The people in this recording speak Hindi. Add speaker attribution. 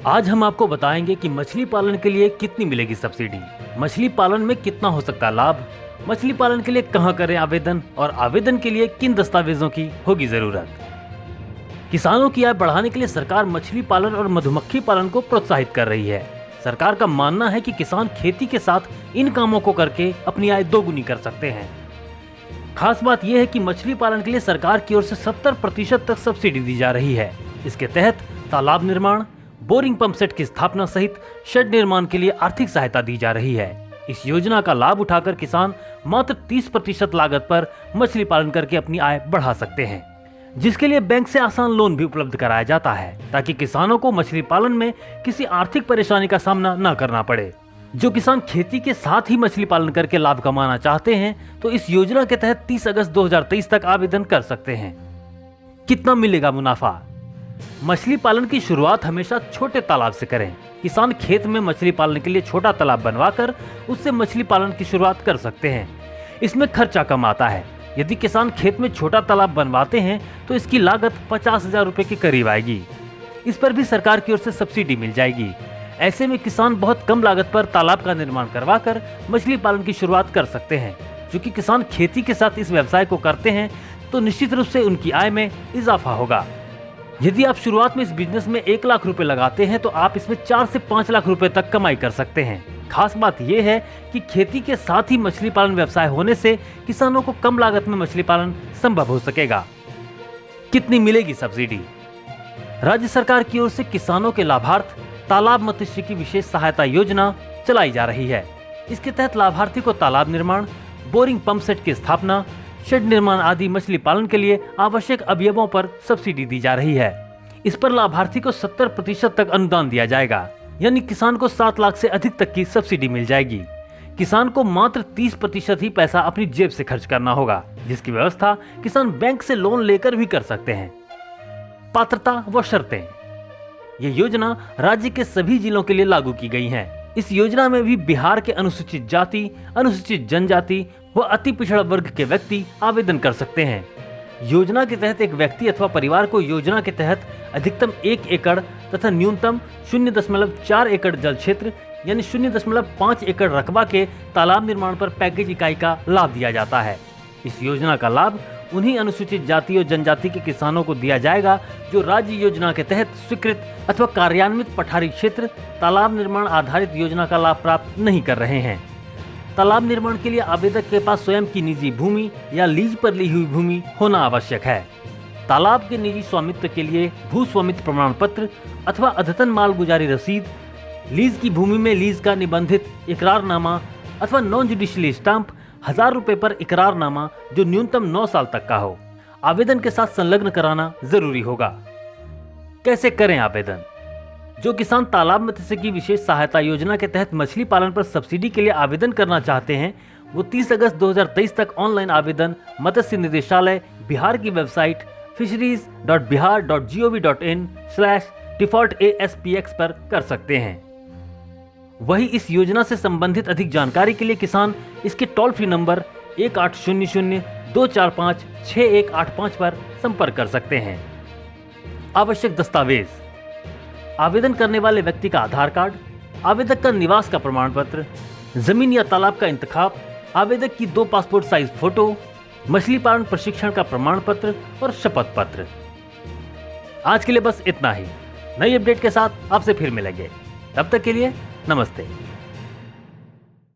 Speaker 1: आज हम आपको बताएंगे कि मछली पालन के लिए कितनी मिलेगी सब्सिडी, मछली पालन में कितना हो सकता है लाभ, मछली पालन के लिए कहां करें आवेदन और आवेदन के लिए किन दस्तावेजों की होगी जरूरत। किसानों की आय बढ़ाने के लिए सरकार मछली पालन और मधुमक्खी पालन को प्रोत्साहित कर रही है। सरकार का मानना है कि किसान खेती के साथ इन कामों को करके अपनी आय दोगुनी कर सकते हैं। खास बात यह है कि मछली पालन के लिए सरकार की ओर से 70% तक सब्सिडी दी जा रही है। इसके तहत तालाब निर्माण, बोरिंग पंप सेट की स्थापना सहित शेड निर्माण के लिए आर्थिक सहायता दी जा रही है। इस योजना का लाभ उठाकर किसान मात्र 30% लागत पर मछली पालन करके अपनी आय बढ़ा सकते हैं, जिसके लिए बैंक से आसान लोन भी उपलब्ध कराया जाता है ताकि किसानों को मछली पालन में किसी आर्थिक परेशानी का सामना न करना पड़े। जो किसान खेती के साथ ही मछली पालन करके लाभ कमाना चाहते हैं तो इस योजना के तहत 30 अगस्त 2023 तक आवेदन कर सकते हैं। कितना मिलेगा मुनाफा? मछली पालन की शुरुआत हमेशा छोटे तालाब से करें। किसान खेत में मछली पालन के लिए छोटा तालाब बनवाकर उससे मछली पालन की शुरुआत कर सकते हैं। इसमें खर्चा कम आता है। यदि किसान खेत में छोटा तालाब बनवाते हैं तो इसकी लागत 50,000 रुपए के करीब आएगी। इस पर भी सरकार की ओर से सब्सिडी मिल जाएगी। ऐसे में किसान बहुत कम लागत पर तालाब का निर्माण करवाकर मछली पालन की शुरुआत कर सकते हैं। क्योंकि किसान खेती के साथ इस व्यवसाय को करते हैं तो निश्चित रूप से उनकी आय में इजाफा होगा। यदि आप शुरुआत में इस बिजनेस में 1 लाख रुपए लगाते हैं तो आप इसमें 4 से 5 लाख रुपए तक कमाई कर सकते हैं। खास बात यह है कि खेती के साथ ही मछली पालन व्यवसाय होने से किसानों को कम लागत में मछली पालन संभव हो सकेगा। कितनी मिलेगी सब्सिडी? राज्य सरकार की ओर से किसानों के लाभार्थ तालाब मत्स्य की विशेष सहायता योजना चलाई जा रही है। इसके तहत लाभार्थी को तालाब निर्माण, बोरिंग पंप सेट की स्थापना, शेड निर्माण आदि मछली पालन के लिए आवश्यक अवयवों पर सब्सिडी दी जा रही है। इस पर लाभार्थी को 70% तक अनुदान दिया जाएगा, यानी किसान को 7 लाख से अधिक तक की सब्सिडी मिल जाएगी। किसान को मात्र 30% ही पैसा अपनी जेब से खर्च करना होगा, जिसकी व्यवस्था किसान बैंक से लोन लेकर भी कर सकते हैं। पात्रता व शर्तें। ये योजना राज्य के सभी जिलों के लिए लागू की गई है। इस योजना में भी बिहार के अनुसूचित जाति, अनुसूचित जनजाति व अति पिछड़ा वर्ग के व्यक्ति आवेदन कर सकते हैं। योजना के तहत एक व्यक्ति अथवा परिवार को योजना के तहत अधिकतम 1 एकड़ तथा न्यूनतम 0.4 एकड़ जल क्षेत्र यानी 0.5 एकड़ रकबा के तालाब निर्माण पर पैकेज इकाई का लाभ दिया जाता है। इस योजना का लाभ उन्हीं अनुसूचित जाति और जनजाति के किसानों को दिया जाएगा जो राज्य योजना के तहत स्वीकृत अथवा कार्यान्वित पठारी क्षेत्र तालाब निर्माण आधारित योजना का लाभ प्राप्त नहीं कर रहे हैं। तालाब निर्माण के लिए आवेदक के पास स्वयं की निजी भूमि या लीज पर ली हुई भूमि होना आवश्यक है। तालाब के निजी स्वामित्व के लिए भू स्वामित्व प्रमाण पत्र अथवा अद्यतन मालगुजारी रसीद, लीज की भूमि में लीज का निबंधित इकरारनामा अथवा नॉन जुडिशियल स्टाम्प, 1000 रुपए पर इकरारनामा जो न्यूनतम 9 साल तक का हो, आवेदन के साथ संलग्न कराना जरूरी होगा। कैसे करें आवेदन? जो किसान तालाब मत्स्य की विशेष सहायता योजना के तहत मछली पालन पर सब्सिडी के लिए आवेदन करना चाहते हैं वो 30 अगस्त 2023 तक ऑनलाइन आवेदन मत्स्य निदेशालय बिहार की वेबसाइट fisheries.bihar.gov.in/defaultaspx पर कर सकते हैं। वही इस योजना से संबंधित अधिक जानकारी के लिए किसान इसके टोल फ्री नंबर 1800-245-6185 पर संपर्क कर सकते हैं। आवश्यक दस्तावेज: आवेदन करने वाले व्यक्ति का आधार कार्ड, आवेदक का निवास का प्रमाण पत्र, जमीन या तालाब का इंतखाब, आवेदक की 2 पासपोर्ट साइज फोटो, मछली पालन प्रशिक्षण का प्रमाण पत्र और शपथ पत्र। आज के लिए बस इतना ही। नई अपडेट के साथ आपसे फिर मिलेंगे। तब तक के लिए नमस्ते।